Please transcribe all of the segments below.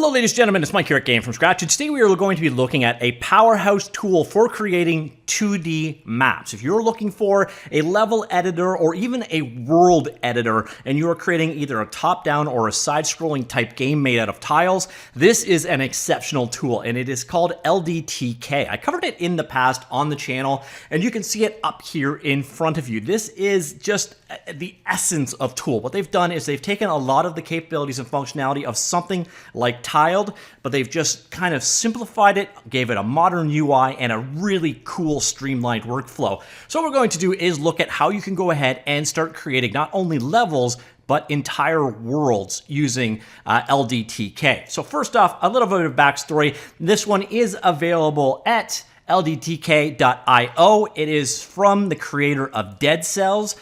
Hello ladies and gentlemen, it's Mike here at Game From Scratch, and today we are going to be looking at a powerhouse tool for creating 2D maps. If you're looking for a level editor or even a world editor, and you are creating either a top-down or a side-scrolling type game made out of tiles, this is an exceptional tool, and it is called LDtk. I covered it in the past on the channel, and you can see it up here in front of you. This is just the essence of tool. What they've done is they've taken a lot of the capabilities and functionality of something like Tiled, but they've just kind of simplified it, gave it a modern UI, and a really cool streamlined workflow. So what we're going to do is look at how you can go ahead and start creating not only levels, but entire worlds using LDtk. So first off, a little bit of backstory. This one is available at LDtk.io. It is from the creator of Dead Cells.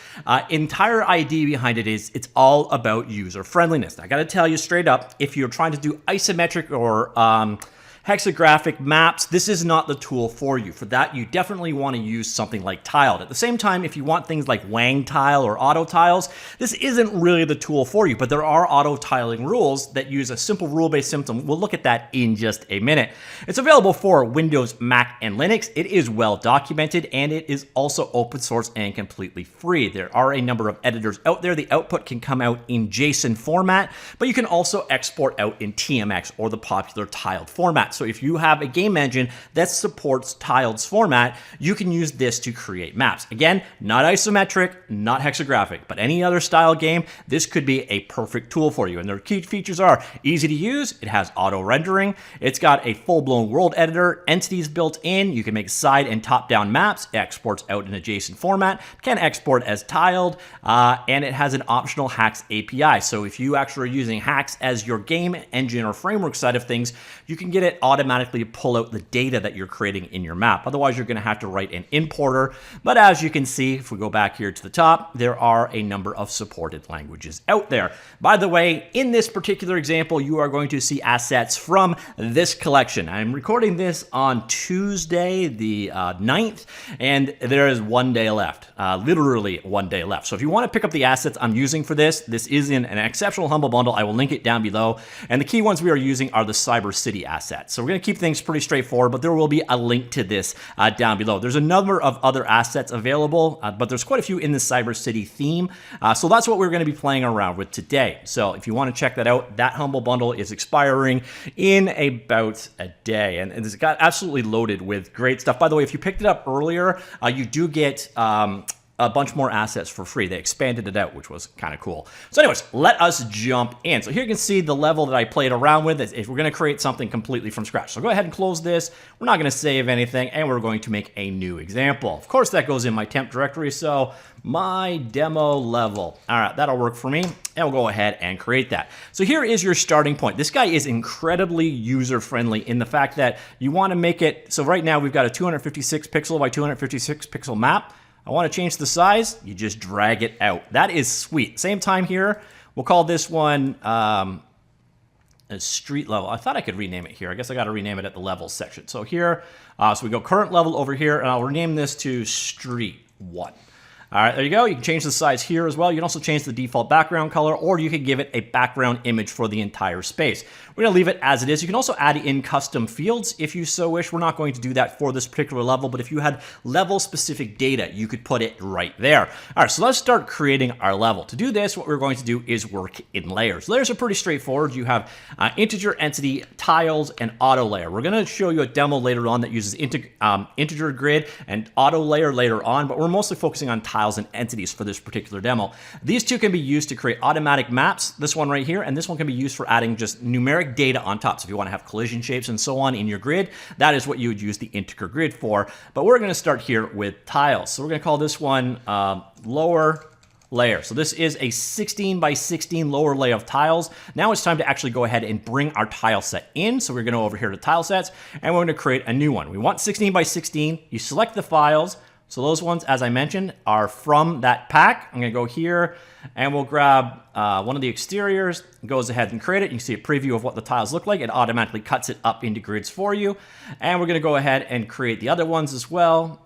Entire idea behind it is it's all about user friendliness. I got to tell you straight up, if you're trying to do isometric or hexagraphic maps, this is not the tool for you. For that, you definitely want to use something like Tiled. At the same time, if you want things like Wang Tile or auto tiles, this isn't really the tool for you, but there are auto tiling rules that use a simple rule-based system. We'll look at that in just a minute. It's available for Windows, Mac, and Linux. It is well documented, and it is also open source and completely free. There are a number of editors out there. The output can come out in JSON format, but you can also export out in TMX or the popular tiled format. So if you have a game engine that supports Tiled's format, you can use this to create maps. Again, not isometric, not hexagraphic, but any other style game, this could be a perfect tool for you. And their key features are easy to use, it has auto rendering, it's got a full-blown world editor, entities built in, you can make side and top-down maps, it exports out in a JSON format, can export as Tiled, and it has an optional Hacks API. So if you actually are using Hacks as your game engine or framework side of things, you can get it automatically pull out the data that you're creating in your map. Otherwise, you're going to have to write an importer. But as you can see, if we go back here to the top, there are a number of supported languages out there. By the way, in this particular example, you are going to see assets from this collection. I'm recording this on Tuesday, the 9th, and there is 1 day left, literally 1 day left. So if you want to pick up the assets I'm using for this, this is in an exceptional humble bundle. I will link it down below. And the key ones we are using are the Cyber City assets. So we're going to keep things pretty straightforward, but there will be a link to this down below. There's a number of other assets available, but there's quite a few in the Cyber City theme. So that's what we're going to be playing around with today. So if you want to check that out, that humble bundle is expiring in about a day, and it's got absolutely loaded with great stuff. By the way, if you picked it up earlier, you do get a bunch more assets for free. They expanded it out, which was kind of cool. So anyways, let us jump in. So here you can see the level that I played around with. If we're going to create something completely from scratch. So go ahead and close this. We're not going to save anything, and we're going to make a new example. Of course, that goes in my temp directory, so my demo level. All right, that'll work for me, and we'll go ahead and create that. So here is your starting point. This guy is incredibly user-friendly in the fact that you want to make it, so right now we've got a 256 pixel by 256 pixel map. I want to change the size, you just drag it out. That is sweet. Same time here, we'll call this one a street level. I thought I could rename it here. I guess I got to rename it at the levels section. So here, so we go current level over here, and I'll rename this to street 1. All right, there you go. You can change the size here as well. You can also change the default background color, or you can give it a background image for the entire space. We're going to leave it as it is. You can also add in custom fields if you so wish. We're not going to do that for this particular level, but if you had level-specific data, you could put it right there. All right, so let's start creating our level. To do this, what we're going to do is work in layers. Layers are pretty straightforward. You have integer, entity, tiles, and auto layer. We're going to show you a demo later on that uses integer grid and auto layer later on, but we're mostly focusing on tiles and entities for this particular demo. These two can be used to create automatic maps, this one right here, and this one can be used for adding just numeric data on top. So if you want to have collision shapes and so on in your grid, that is what you would use the integer grid for. But we're going to start here with tiles. So we're going to call this one lower layer. So this is a 16 by 16 lower layer of tiles. Now it's time to actually go ahead and bring our tile set in. So we're going to go over here to tile sets, and we're going to create a new one. We want 16 by 16. You select the files. So those ones, as I mentioned, are from that pack. I'm going to go here, and we'll grab one of the exteriors. It goes ahead and create it. You can see a preview of what the tiles look like. It automatically cuts it up into grids for you. And we're going to go ahead and create the other ones as well.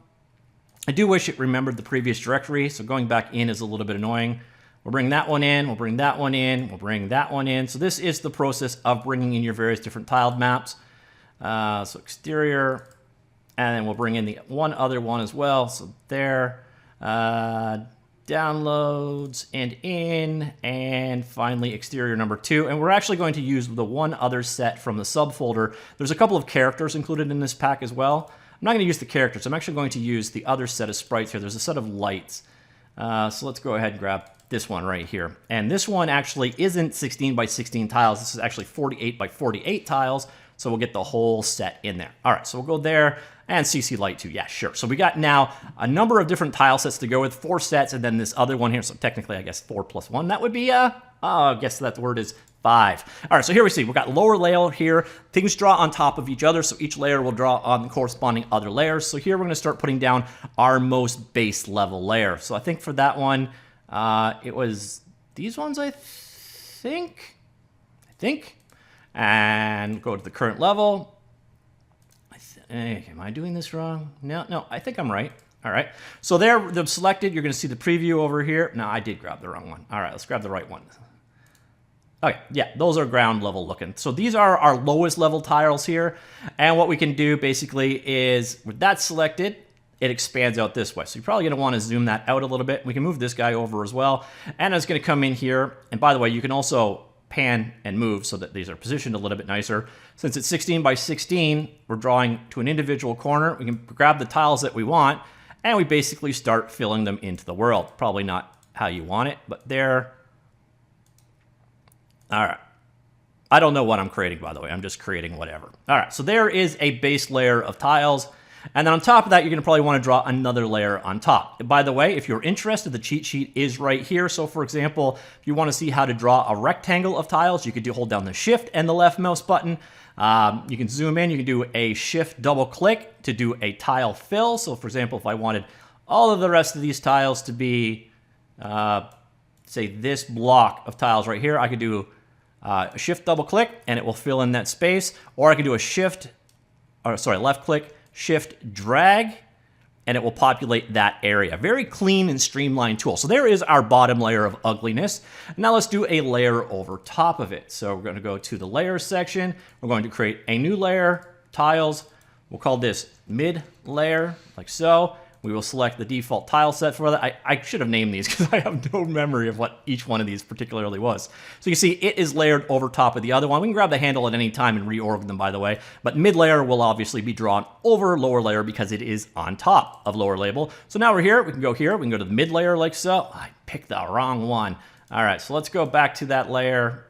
I do wish it remembered the previous directory, so going back in is a little bit annoying. We'll bring that one in, we'll bring that one in, we'll bring that one in. So this is the process of bringing in your various different tiled maps. So exterior, and then we'll bring in the one other one as well. So there, downloads and in, and finally exterior number 2. And we're actually going to use the one other set from the subfolder. There's a couple of characters included in this pack as well. I'm not going to use the characters. I'm actually going to use the other set of sprites here. There's a set of lights. So let's go ahead and grab this one right here. And this one actually isn't 16 by 16 tiles. This is actually 48 by 48 tiles. So we'll get the whole set in there. All right, so we'll go there and CC light 2. Yeah, sure. So we got now a number of different tile sets to go with, 4 sets, and then this other one here. So technically, I guess 4 plus 1. That would be, I guess that word is 5. All right, so here we see we've got lower layer here. Things draw on top of each other, so each layer will draw on the corresponding other layers. So here we're going to start putting down our most base level layer. So I think for that one, it was these ones, I think. And go to the current level. Am I doing this wrong? No, I think I'm right. All right, so there, they're selected. You're going to see the preview over here. No, I did grab the wrong one. All right, let's grab the right one. Okay, yeah, those are ground level looking. So these are our lowest level tiles here. And what we can do basically is with that selected, it expands out this way. So you're probably going to want to zoom that out a little bit. We can move this guy over as well. And it's going to come in here. And by the way, you can also pan and move so that these are positioned a little bit nicer. Since it's 16 by 16, we're drawing to an individual corner. We can grab the tiles that we want, and we basically start filling them into the world. Probably not how you want it, but there. All right. I don't know what I'm creating, by the way. I'm just creating whatever. All right, so there is a base layer of tiles. And then on top of that, you're going to probably want to draw another layer on top. By the way, if you're interested, the cheat sheet is right here. So for example, if you want to see how to draw a rectangle of tiles, you could hold down the shift and the left mouse button. You can zoom in. You can do a shift double click to do a tile fill. So for example, if I wanted all of the rest of these tiles to be, say, this block of tiles right here, I could do a shift double click and it will fill in that space. Or I could do a left click, shift drag, and it will populate that area. Very clean and streamlined tool. So there is our bottom layer of ugliness. Now let's do a layer over top of it. So we're going to go to the layers section. We're going to create a new layer, tiles. We'll call this mid layer, like so. We will select the default tile set for that. I should have named these because I have no memory of what each one of these particularly was. So you can see it is layered over top of the other one. We can grab the handle at any time and reorg them, by the way. But mid layer will obviously be drawn over lower layer because it is on top of lower label. So now we're here. We can go here. We can go to the mid layer like so. I picked the wrong one. All right, so let's go back to that layer.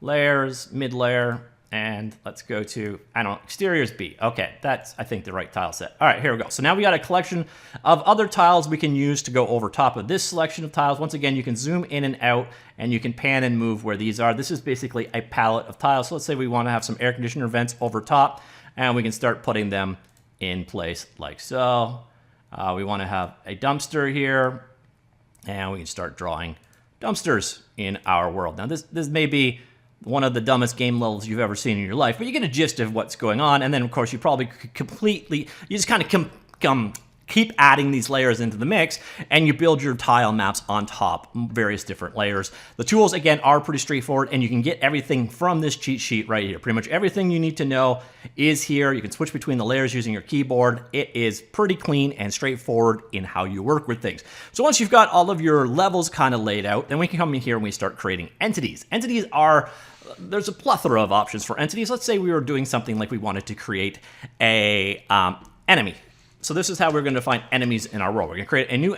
Layers, mid layer. And let's go to, I don't know, exteriors B. Okay, that's, I think, the right tile set. All right, here we go. So now we got a collection of other tiles we can use to go over top of this selection of tiles. Once again, you can zoom in and out, and you can pan and move where these are. This is basically a palette of tiles. So let's say we want to have some air conditioner vents over top, and we can start putting them in place like so. We want to have a dumpster here, and we can start drawing dumpsters in our world. Now, this may be one of the dumbest game levels you've ever seen in your life, but you get a gist of what's going on, and then of course you probably you just kind of keep adding these layers into the mix, and you build your tile maps on top, various different layers. The tools, again, are pretty straightforward, and you can get everything from this cheat sheet right here. Pretty much everything you need to know is here. You can switch between the layers using your keyboard. It is pretty clean and straightforward in how you work with things. So once you've got all of your levels kind of laid out, then we can come in here and we start creating entities. Entities are, there's a plethora of options for entities. Let's say we were doing something like we wanted to create a enemy. So this is how we're going to find enemies in our world. We're going to create a new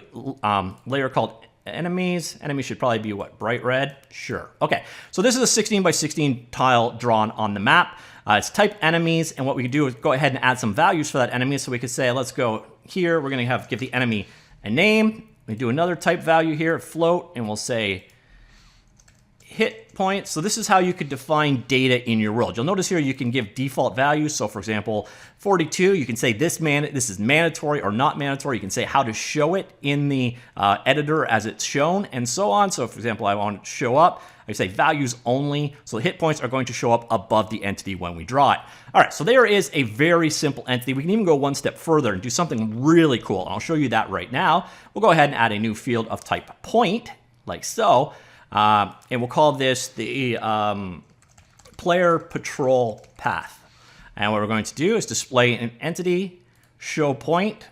layer called enemies. Enemies should probably be what, bright red? Sure. Okay, so this is a 16 by 16 tile drawn on the map. It's type enemies, and what we can do is go ahead and add some values for that enemy. So we could say, let's go here. We're going to give the enemy a name. We do another type value here, float, and we'll say hit points. So this is how you could define data in your world. You'll notice here you can give default values. So for example, 42, you can say this is mandatory or not mandatory. You can say how to show it in the editor as it's shown and so on. So for example, I want it to show up. I say values only. So the hit points are going to show up above the entity when we draw it. All right, so there is a very simple entity. We can even go one step further and do something really cool. And I'll show you that right now. We'll go ahead and add a new field of type point. like so. And we'll call this the player patrol path. And what we're going to do is display an entity show point.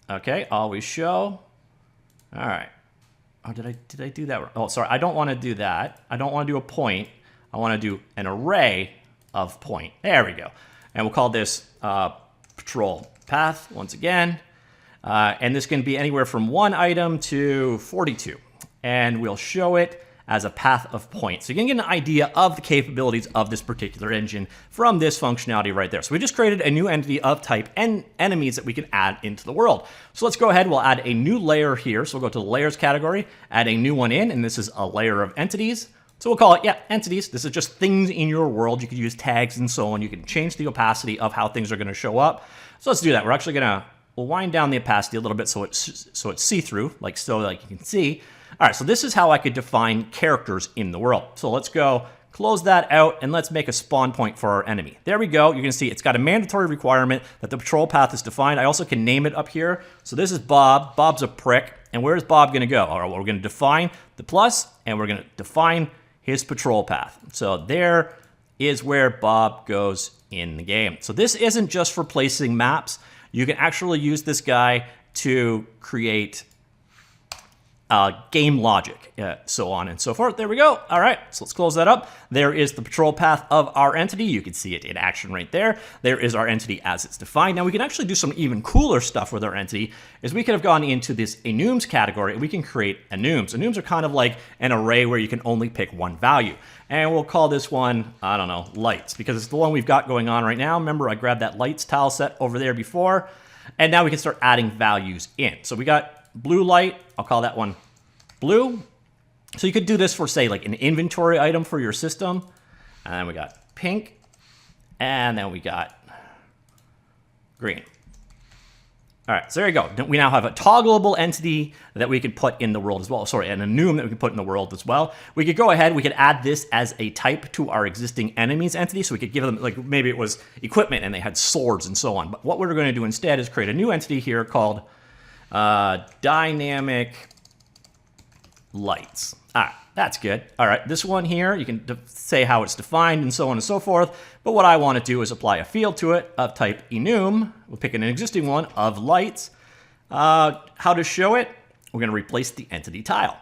Okay, always show. All right. Oh, did I do that? Oh, sorry. I don't want to do that. I don't want to do a point. I want to do an array of point. There we go. And we'll call this patrol path once again. And this can be anywhere from 1 item to 42. And we'll show it as a path of points. So you can get an idea of the capabilities of this particular engine from this functionality right there. So we just created a new entity of type enemies that we can add into the world. So let's go ahead, we'll add a new layer here. So we'll go to the layers category, add a new one in, and this is a layer of entities. So we'll call it, entities. This is just things in your world. You could use tags and so on. You can change the opacity of how things are gonna show up. So let's do that. We're actually we'll wind down the opacity a little bit so it's see-through, like you can see. All right, so this is how I could define characters in the world. So let's go close that out and let's make a spawn point for our enemy. There we go. You can see it's got a mandatory requirement that the patrol path is defined. I also can name it up here. So this is Bob. Bob's a prick. And where's Bob going to go? All right, well, we're going to define the plus and we're going to define his patrol path. So there is where Bob goes in the game. So this isn't just for placing maps. You can actually use this guy to create game logic, so on and so forth. There we go. All right, so let's close that up. There is the patrol path of our entity. You can see it in action right there. There is our entity as it's defined. Now we can actually do some even cooler stuff with our entity, is we could have gone into this enums category and we can create enums. Enums are kind of like an array where you can only pick one value. And we'll call this one, I don't know, lights, because it's the one we've got going on right now. Remember, I grabbed that lights tile set over there before, and now we can start adding values in. So we got blue light, I'll call that one blue. So you could do this for, say, like an inventory item for your system. And then we got pink, and then we got green. All right, so there you go. We now have a toggleable entity that we could put in the world as well. Sorry, an enum that we can put in the world as well. We could go ahead, we could add this as a type to our existing enemies entity. So we could give them, like maybe it was equipment and they had swords and so on. But what we're going to do instead is create a new entity here called dynamic lights. All right, that's good. All right, this one here, you can say how it's defined and so on and so forth. But what I want to do is apply a field to it of type enum. We'll pick an existing one of lights. How to show it? We're going to replace the entity tile.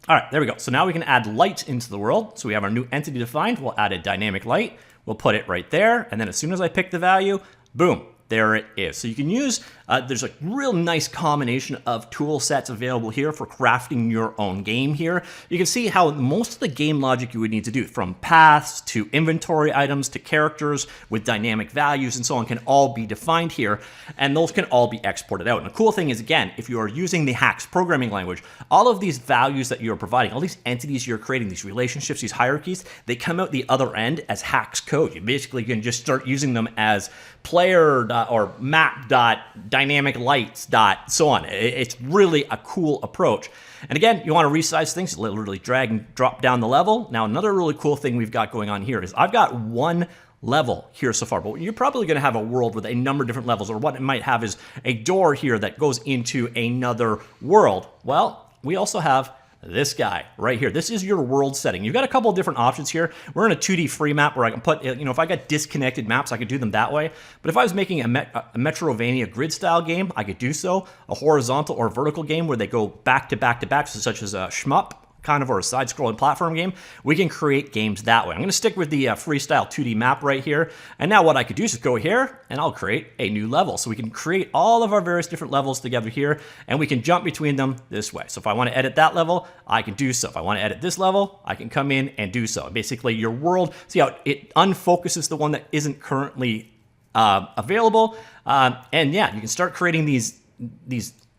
All right, there we go. So now we can add lights into the world. So we have our new entity defined. We'll add a dynamic light. We'll put it right there. And then as soon as I pick the value, boom, there it is. So you can use, there's a real nice combination of tool sets available here for crafting your own game here. You can see how most of the game logic you would need to do, from paths to inventory items to characters with dynamic values and so on, can all be defined here, and those can all be exported out. And the cool thing is, again, if you are using the HAX programming language, all of these values that you're providing, all these entities you're creating, these relationships, these hierarchies, they come out the other end as HAX code. You basically can just start using them as player or map.dynamic lights so on. It's really a cool approach. And again, you want to resize things, literally drag and drop down the level. Now, another really cool thing we've got going on here is I've got one level here so far, but you're probably going to have a world with a number of different levels, or what it might have is a door here that goes into another world. Well, we also have this guy right here. This is your world setting. You've got a couple of different options here. We're in a 2D free map where I can put, if I got disconnected maps, I could do them that way. But if I was making a Metrovania grid style game, I could do so. A horizontal or vertical game where they go back to back to back, such as a shmup kind of, or a side-scrolling platform game, we can create games that way. I'm going to stick with the freestyle 2D map right here. And now what I could do is just go here and I'll create a new level. So we can create all of our various different levels together here, and we can jump between them this way. So if I want to edit that level, I can do so. If I want to edit this level, I can come in and do so. Basically, your world, see how it unfocuses the one that isn't currently available. And yeah, you can start creating these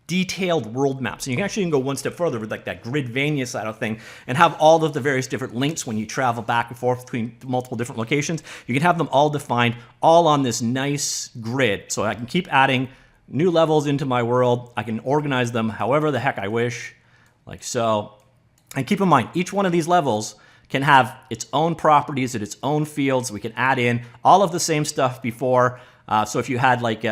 detailed world maps. And you can actually go one step further with like that Gridvania side of thing and have all of the various different links when you travel back and forth between multiple different locations. You can have them all defined, all on this nice grid. So I can keep adding new levels into my world. I can organize them however the heck I wish, like so. And keep in mind, each one of these levels can have its own properties and its own fields. We can add in all of the same stuff before. So if you had like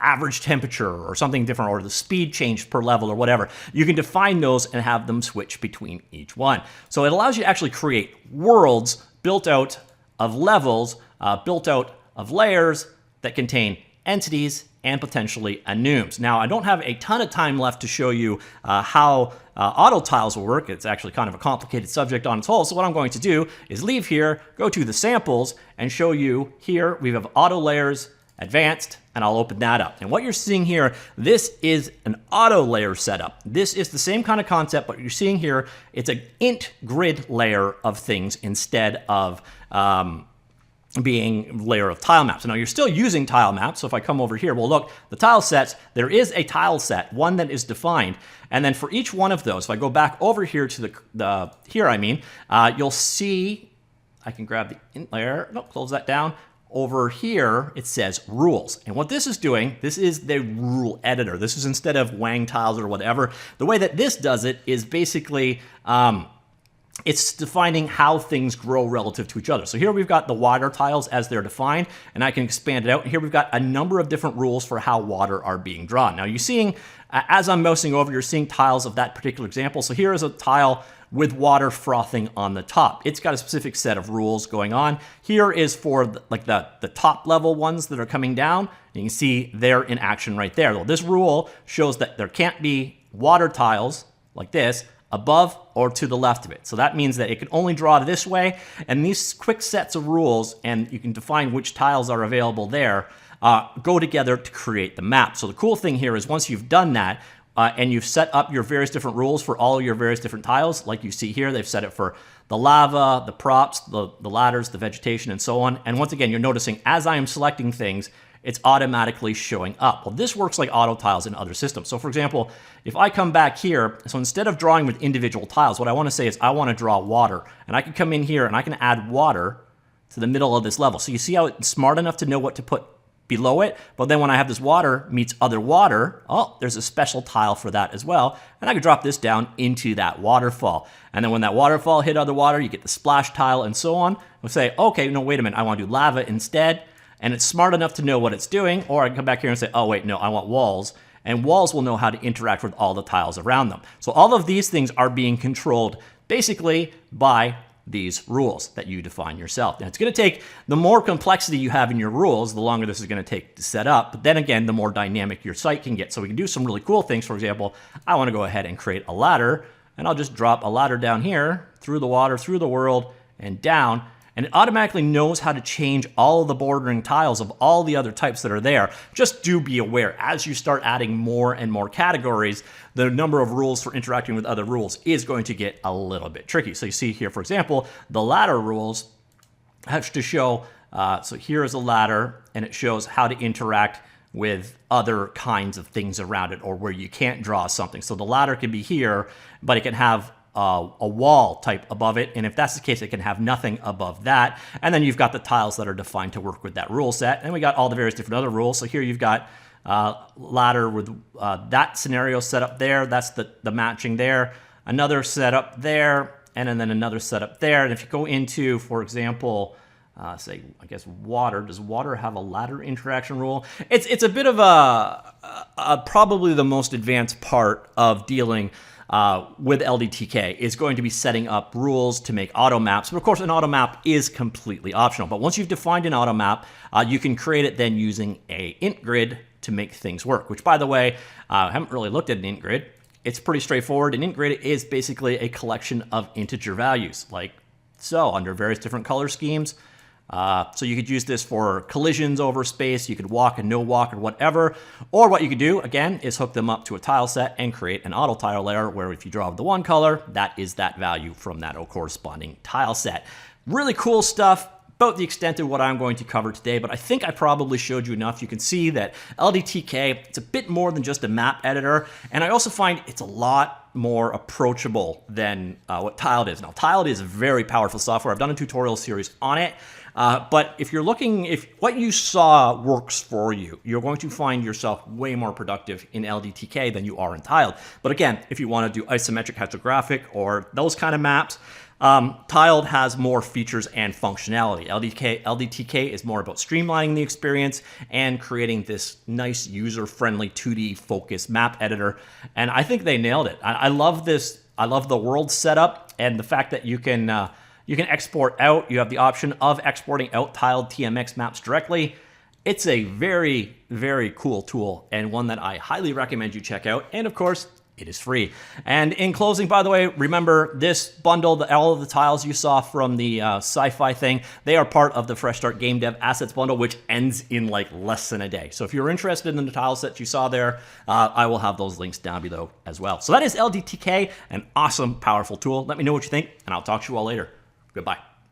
average temperature or something different, or the speed change per level or whatever. You can define those and have them switch between each one. So it allows you to actually create worlds built out of levels, built out of layers that contain entities and potentially enums. Now, I don't have a ton of time left to show you how auto tiles will work. It's actually kind of a complicated subject on its whole. So what I'm going to do is leave here, go to the samples, and show you here we have auto layers, advanced, and I'll open that up. And what you're seeing here, this is an auto layer setup. This is the same kind of concept, but you're seeing here, it's an int grid layer of things instead of being layer of tile maps. Now you're still using tile maps. So if I come over here, well, look, the tile sets, there is a tile set, one that is defined. And then for each one of those, if I go back over here to you'll see, I can grab the int layer, close that down. Over here, it says rules. And what this is doing, this is the rule editor. This is instead of Wang tiles or whatever. The way that this does it is basically, it's defining how things grow relative to each other. So here we've got the water tiles as they're defined, and I can expand it out. And here we've got a number of different rules for how water are being drawn. Now you're seeing, as I'm mousing over, you're seeing tiles of that particular example. So here is a tile with water frothing on the top. It's got a specific set of rules going on. Here is for the top level ones that are coming down. You can see they're in action right there. Well, this rule shows that there can't be water tiles like this above or to the left of it. So that means that it can only draw this way, and these quick sets of rules, and you can define which tiles are available there, go together to create the map. So the cool thing here is once you've done that, and you've set up your various different rules for all of your various different tiles, like you see here, they've set it for the lava, the props, the ladders, the vegetation, and so on. And once again, you're noticing as I am selecting things, it's automatically showing up. Well, this works like auto tiles in other systems. So for example, if I come back here, so instead of drawing with individual tiles, what I want to say is I want to draw water. And I can come in here and I can add water to the middle of this level. So you see how it's smart enough to know what to put below it, but then when I have this water meets other water, oh, there's a special tile for that as well. And I can drop this down into that waterfall. And then when that waterfall hit other water, you get the splash tile and so on. We'll say, okay, no, wait a minute, I want to do lava instead. And it's smart enough to know what it's doing, or I can come back here and say, oh wait, no, I want walls. And walls will know how to interact with all the tiles around them. So all of these things are being controlled basically by these rules that you define yourself. Now it's going to take, the more complexity you have in your rules, the longer this is going to take to set up. But then again, the more dynamic your site can get. So we can do some really cool things. For example, I want to go ahead and create a ladder, and I'll just drop a ladder down here through the water, through the world, and down. And it automatically knows how to change all of the bordering tiles of all the other types that are there. Just do be aware, as you start adding more and more categories, the number of rules for interacting with other rules is going to get a little bit tricky. So you see here, for example, the ladder rules have to show, so here is a ladder, and it shows how to interact with other kinds of things around it, or where you can't draw something. So the ladder can be here, but it can have a wall type above it, and if that's the case, it can have nothing above that. And then you've got the tiles that are defined to work with that rule set, and we got all the various different other rules. So here you've got ladder with that scenario set up there, that's the matching there, another setup there, and then another setup there. And if you go into, for example, say, I guess water, does water have a ladder interaction rule? It's a bit of probably the most advanced part of dealing with LDtk is going to be setting up rules to make auto maps. But of course, an auto map is completely optional. But once you've defined an auto map, you can create it then using a int grid to make things work, which, by the way, I haven't really looked at an int grid. It's pretty straightforward. An int grid is basically a collection of integer values, like so, under various different color schemes. So you could use this for collisions over space, you could walk and no walk or whatever. Or what you could do, again, is hook them up to a tile set and create an auto tile layer where if you draw the one color, that is that value from that corresponding tile set. Really cool stuff. About the extent of what I'm going to cover today, but I think I probably showed you enough. You can see that LDtk, it's a bit more than just a map editor, and I also find it's a lot more approachable than what Tiled is. Now, Tiled is very powerful software. I've done a tutorial series on it, but if you're looking, if what you saw works for you, you're going to find yourself way more productive in LDtk than you are in Tiled. But again, if you want to do isometric hexographic or those kind of maps, Tiled has more features and functionality. LDtk is more about streamlining the experience and creating this nice user-friendly 2D focused map editor. And I think they nailed it. I love this. I love the world setup and the fact that you can export out. You have the option of exporting out tiled TMX maps directly. It's a very, very cool tool and one that I highly recommend you check out. And of course, it is free. And in closing, by the way, remember this bundle, all of the tiles you saw from the sci-fi thing, they are part of the Fresh Start Game Dev Assets bundle, which ends in like less than a day. So if you're interested in the tile sets you saw there, I will have those links down below as well. So that is LDtk, an awesome, powerful tool. Let me know what you think, and I'll talk to you all later. Goodbye.